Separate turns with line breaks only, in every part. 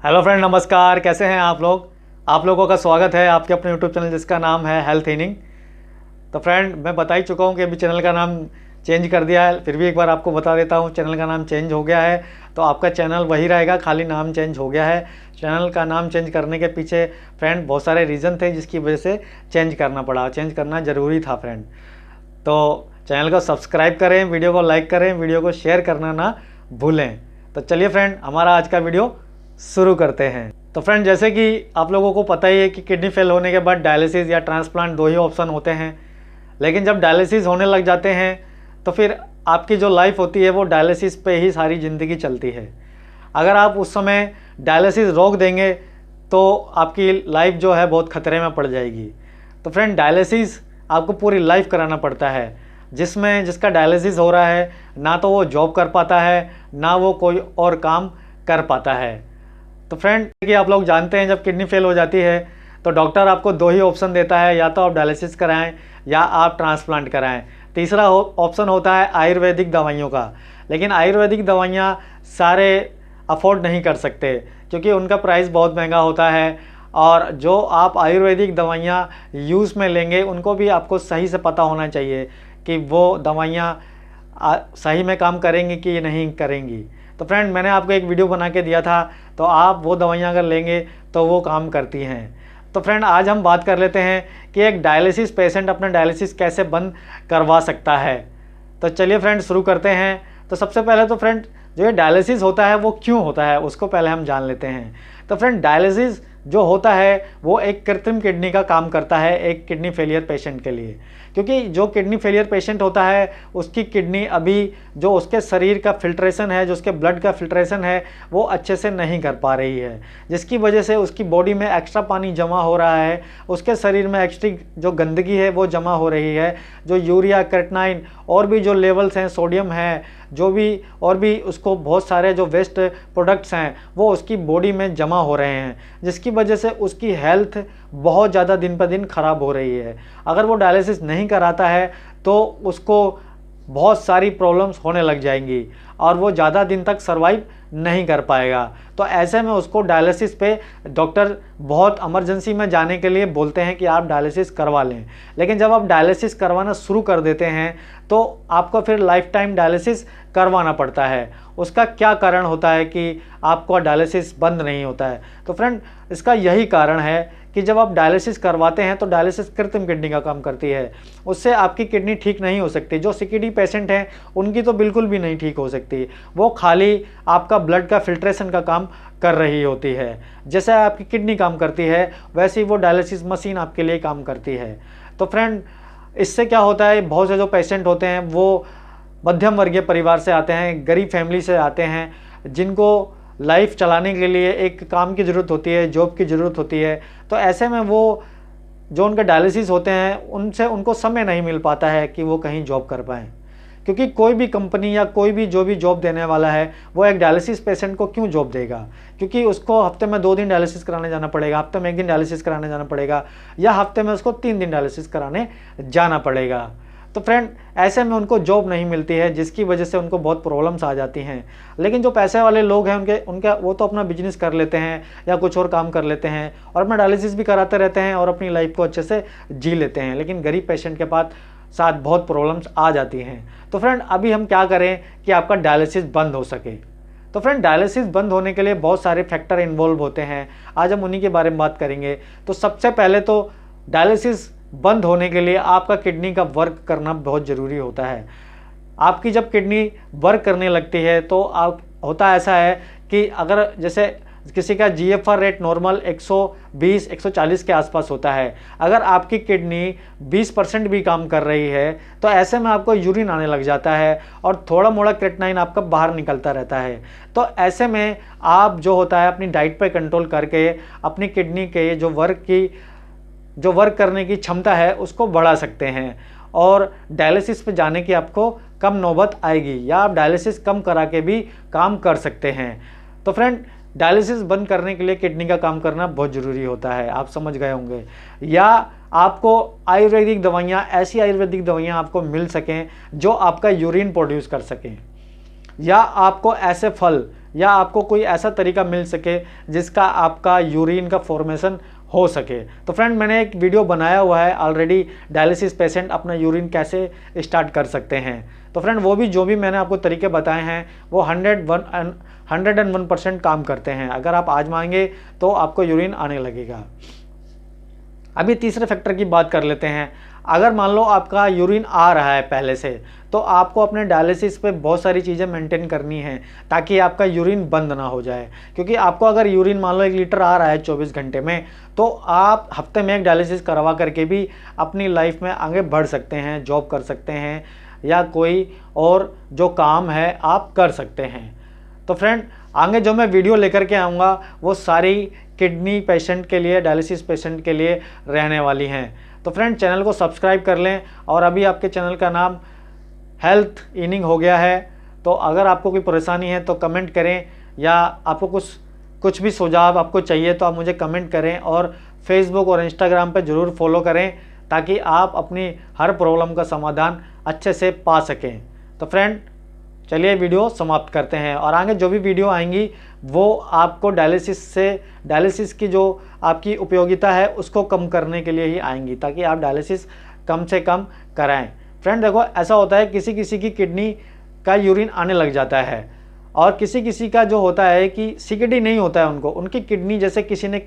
Hello friend, नमस्कार। कैसे हैं आप लोग? आप लोगों का स्वागत है आपके अपने यूट्यूब चैनल जिसका नाम है हेल्थ हीलिंग। तो फ्रेंड, मैं बता ही चुका हूं कि अभी चैनल का नाम चेंज कर दिया है। फिर भी एक बार आपको बता देता हूं, चैनल का नाम चेंज हो गया है। तो आपका चैनल वही रहेगा, खाली नाम चेंज हो गया है। चैनल का नाम चेंज करने के पीछे फ्रेंड बहुत सारे रीज़न थे जिसकी वजह से चेंज करना पड़ा। चेंज करना ज़रूरी था फ्रेंड। तो चैनल को सब्सक्राइब करें, वीडियो को लाइक करें, वीडियो को शेयर करना ना भूलें। तो चलिए फ्रेंड, हमारा आज का वीडियो शुरू करते हैं। तो फ्रेंड, जैसे कि आप लोगों को पता ही है कि किडनी फेल होने के बाद डायलिसिस या ट्रांसप्लांट दो ही ऑप्शन होते हैं। लेकिन जब डायलिसिस होने लग जाते हैं तो फिर आपकी जो लाइफ होती है वो डायलिसिस पे ही सारी ज़िंदगी चलती है। अगर आप उस समय डायलिसिस रोक देंगे तो आपकी लाइफ जो है बहुत ख़तरे में पड़ जाएगी। तो फ्रेंड, डायलिसिस आपको पूरी लाइफ कराना पड़ता है। जिसका डायलिसिस हो रहा है ना तो वो जॉब कर पाता है, ना वो कोई और काम कर पाता है। तो फ्रेंड, कि आप लोग जानते हैं जब किडनी फेल हो जाती है तो डॉक्टर आपको दो ही ऑप्शन देता है, या तो आप डायलिसिस कराएं या आप ट्रांसप्लांट कराएं। तीसरा ऑप्शन होता है आयुर्वेदिक दवाइयों का। लेकिन आयुर्वेदिक दवाइयाँ सारे अफोर्ड नहीं कर सकते क्योंकि उनका प्राइस बहुत महंगा होता है। और जो आप आयुर्वेदिक दवाइयाँ यूज़ में लेंगे उनको भी आपको सही से पता होना चाहिए कि वो दवाइयाँ सही में काम करेंगी कि नहीं करेंगी। तो फ्रेंड, मैंने आपको एक वीडियो बना के दिया था, तो आप वो दवाइयाँ अगर लेंगे तो वो काम करती हैं। तो फ्रेंड, आज हम बात कर लेते हैं कि एक डायलिसिस पेशेंट अपना डायलिसिस कैसे बंद करवा सकता है। तो चलिए फ्रेंड, शुरू करते हैं। तो सबसे पहले तो फ्रेंड, जो ये डायलिसिस होता है वो क्यों होता है उसको पहले हम जान लेते हैं। तो फ्रेंड, डायलिसिस जो होता है वो एक कृत्रिम किडनी का काम करता है एक किडनी फेलियर पेशेंट के लिए। क्योंकि जो किडनी फेलियर पेशेंट होता है उसकी किडनी अभी जो उसके शरीर का फिल्ट्रेशन है, जो उसके ब्लड का फिल्ट्रेशन है, वो अच्छे से नहीं कर पा रही है, जिसकी वजह से उसकी बॉडी में एक्स्ट्रा पानी जमा हो रहा है, उसके शरीर में एक्स्ट्रा जो गंदगी है वो जमा हो रही है, जो यूरिया, क्रेटिनाइन और भी जो लेवल्स हैं, सोडियम है, जो भी और भी उसको बहुत सारे जो वेस्ट प्रोडक्ट्स हैं वो उसकी बॉडी में जमा हो रहे हैं, जिसकी वजह से उसकी हेल्थ बहुत ज़्यादा दिन पर दिन ख़राब हो रही है। अगर वो डायलिसिस नहीं कराता है तो उसको बहुत सारी प्रॉब्लम्स होने लग जाएंगी और वो ज़्यादा दिन तक सर्वाइव नहीं कर पाएगा। तो ऐसे में उसको डायलिसिस पे डॉक्टर बहुत इमरजेंसी में जाने के लिए बोलते हैं कि आप डायलिसिस करवा लें। लेकिन जब आप डायलिसिस करवाना शुरू कर देते हैं तो आपको फिर लाइफ टाइम डायलिसिस करवाना पड़ता है। उसका क्या कारण होता है कि आपका डायलिसिस बंद नहीं होता है? तो फ्रेंड, इसका यही कारण है कि जब आप डायलिसिस करवाते हैं तो डायलिसिस कृत्रिम किडनी का काम करती है। उससे आपकी किडनी ठीक नहीं हो सकती। जो सीकेडी पेशेंट हैं उनकी तो बिल्कुल भी नहीं ठीक हो सकती। वो खाली आपका ब्लड का फिल्ट्रेशन का काम कर रही होती है। जैसे आपकी किडनी काम करती है वैसे ही वो डायलिसिस मशीन आपके लिए काम करती है। तो फ्रेंड, इससे क्या होता है, बहुत से जो पेशेंट होते हैं वो मध्यम वर्गीय परिवार से आते हैं, गरीब फैमिली से आते हैं, जिनको लाइफ चलाने के लिए एक काम की ज़रूरत होती है, जॉब की ज़रूरत होती है। तो ऐसे में वो जो उनके डायलिसिस होते हैं उनसे उनको समय नहीं मिल पाता है कि वो कहीं जॉब कर पाएँ। क्योंकि कोई भी कंपनी या कोई भी जो भी जॉब देने वाला है वो एक डायलिसिस पेशेंट को क्यों जॉब देगा? क्योंकि उसको हफ्ते में 2 दिन डायलिसिस कराने जाना पड़ेगा, हफ्ते में 1 दिन डायलिसिस कराने जाना पड़ेगा, या हफ्ते में उसको 3 दिन डायलिसिस कराने जाना पड़ेगा। तो फ्रेंड, ऐसे में उनको जॉब नहीं मिलती है, जिसकी वजह से उनको बहुत प्रॉब्लम्स आ जाती हैं। लेकिन जो पैसे वाले लोग हैं उनका वो तो अपना बिजनेस कर लेते हैं या कुछ और काम कर लेते हैं और अपना डायलिसिस भी कराते रहते हैं और अपनी लाइफ को अच्छे से जी लेते हैं। लेकिन गरीब पेशेंट के पास साथ बहुत प्रॉब्लम्स आ जाती हैं। तो फ्रेंड, अभी हम क्या करें कि आपका डायलिसिस बंद हो सके? तो फ्रेंड, डायलिसिस बंद होने के लिए बहुत सारे फैक्टर इन्वॉल्व होते हैं। आज हम उन्हीं के बारे में बात करेंगे। तो सबसे पहले तो डायलिसिस बंद होने के लिए आपका किडनी का वर्क करना बहुत ज़रूरी होता है। आपकी जब किडनी वर्क करने लगती है तो होता ऐसा है कि अगर जैसे किसी का जीएफआर रेट नॉर्मल 120-140 के आसपास होता है, अगर आपकी किडनी 20% भी काम कर रही है तो ऐसे में आपको यूरिन आने लग जाता है और थोड़ा मोड़ा क्रेटिनाइन आपका बाहर निकलता रहता है। तो ऐसे में आप जो होता है अपनी डाइट पर कंट्रोल करके अपनी किडनी के जो वर्क करने की क्षमता है उसको बढ़ा सकते हैं और डायलिसिस पे जाने की आपको कम नौबत आएगी, या आप डायलिसिस कम करा के भी काम कर सकते हैं। तो फ्रेंड, डायलिसिस बंद करने के लिए किडनी का काम करना बहुत ज़रूरी होता है, आप समझ गए होंगे। या आपको आयुर्वेदिक दवाइयाँ, ऐसी आयुर्वेदिक दवाइयाँ आपको मिल सकें जो आपका यूरिन प्रोड्यूस कर सकें। या आपको ऐसे फल या आपको कोई ऐसा तरीका मिल सके जिसका आपका यूरिन का फॉर्मेशन हो सके। तो फ्रेंड मैंने एक वीडियो बनाया हुआ है ऑलरेडी, डायलिसिस पेशेंट अपना यूरिन कैसे स्टार्ट कर सकते हैं। तो फ्रेंड वो भी जो भी मैंने आपको तरीके बताए हैं वो 101% काम करते हैं। अगर आप आजमाएंगे तो आपको यूरिन आने लगेगा। अभी तीसरे फैक्टर की बात कर लेते हैं। अगर मान लो आपका यूरिन आ रहा है पहले से, तो आपको अपने डायलिसिस पे बहुत सारी चीज़ें मेंटेन करनी है ताकि आपका यूरिन बंद ना हो जाए। क्योंकि आपको अगर यूरिन मान लो 1 लीटर आ रहा है 24 घंटे में, तो आप हफ्ते में एक डायलिसिस करवा करके भी अपनी लाइफ में आगे बढ़ सकते हैं, जॉब कर सकते हैं या कोई और जो काम है आप कर सकते हैं। तो फ्रेंड आगे जो मैं वीडियो लेकर के आऊँगा वो सारी किडनी पेशेंट के लिए, डायलिसिस पेशेंट के लिए रहने वाली हैं। तो फ्रेंड चैनल को सब्सक्राइब कर लें। और अभी आपके चैनल का नाम हेल्थ इनिंग हो गया है। तो अगर आपको कोई परेशानी है तो कमेंट करें, या आपको कुछ भी सुझाव आपको चाहिए तो आप मुझे कमेंट करें। और फेसबुक और इंस्टाग्राम पे ज़रूर फॉलो करें ताकि आप अपनी हर प्रॉब्लम का समाधान अच्छे से पा सकें। तो फ्रेंड चलिए वीडियो समाप्त करते हैं, और आगे जो भी वीडियो आएंगी वो आपको डायलिसिस की जो आपकी उपयोगिता है उसको कम करने के लिए ही आएंगी, ताकि आप डायलिसिस कम से कम कराएं। फ्रेंड देखो ऐसा होता है किसी किसी की किडनी का यूरिन आने लग जाता है, और किसी किसी का जो होता है कि सीकेडी नहीं होता है उनको, उनकी किडनी जैसे किसी ने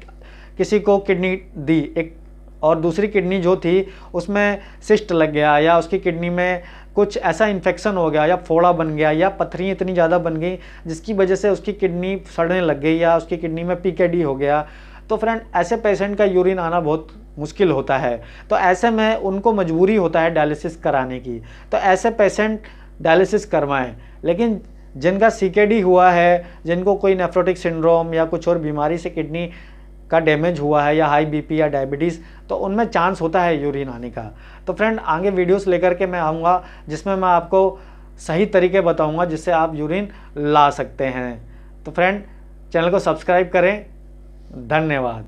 किसी को किडनी दी एक, और दूसरी किडनी जो थी उसमें सिस्ट लग गया, या उसकी किडनी में कुछ ऐसा इन्फेक्शन हो गया, या फोड़ा बन गया, या पथरी इतनी ज़्यादा बन गई जिसकी वजह से उसकी किडनी सड़ने लग गई, या उसकी किडनी में पीकेडी हो गया। तो फ्रेंड ऐसे पेशेंट का यूरिन आना बहुत मुश्किल होता है। तो ऐसे में उनको मजबूरी होता है डायलिसिस कराने की। तो ऐसे पेशेंट डायलिसिस करवाएं। लेकिन जिनका सीकेडी हुआ है, जिनको कोई नेफ्रोटिक सिंड्रोम या कुछ और बीमारी से किडनी का डैमेज हुआ है, या हाई बीपी या डायबिटीज़, तो उनमें चांस होता है यूरिन आने का। तो फ्रेंड आगे वीडियोस लेकर के मैं आऊँगा जिसमें मैं आपको सही तरीके बताऊँगा जिससे आप यूरिन ला सकते हैं। तो फ्रेंड चैनल को सब्सक्राइब करें। धन्यवाद।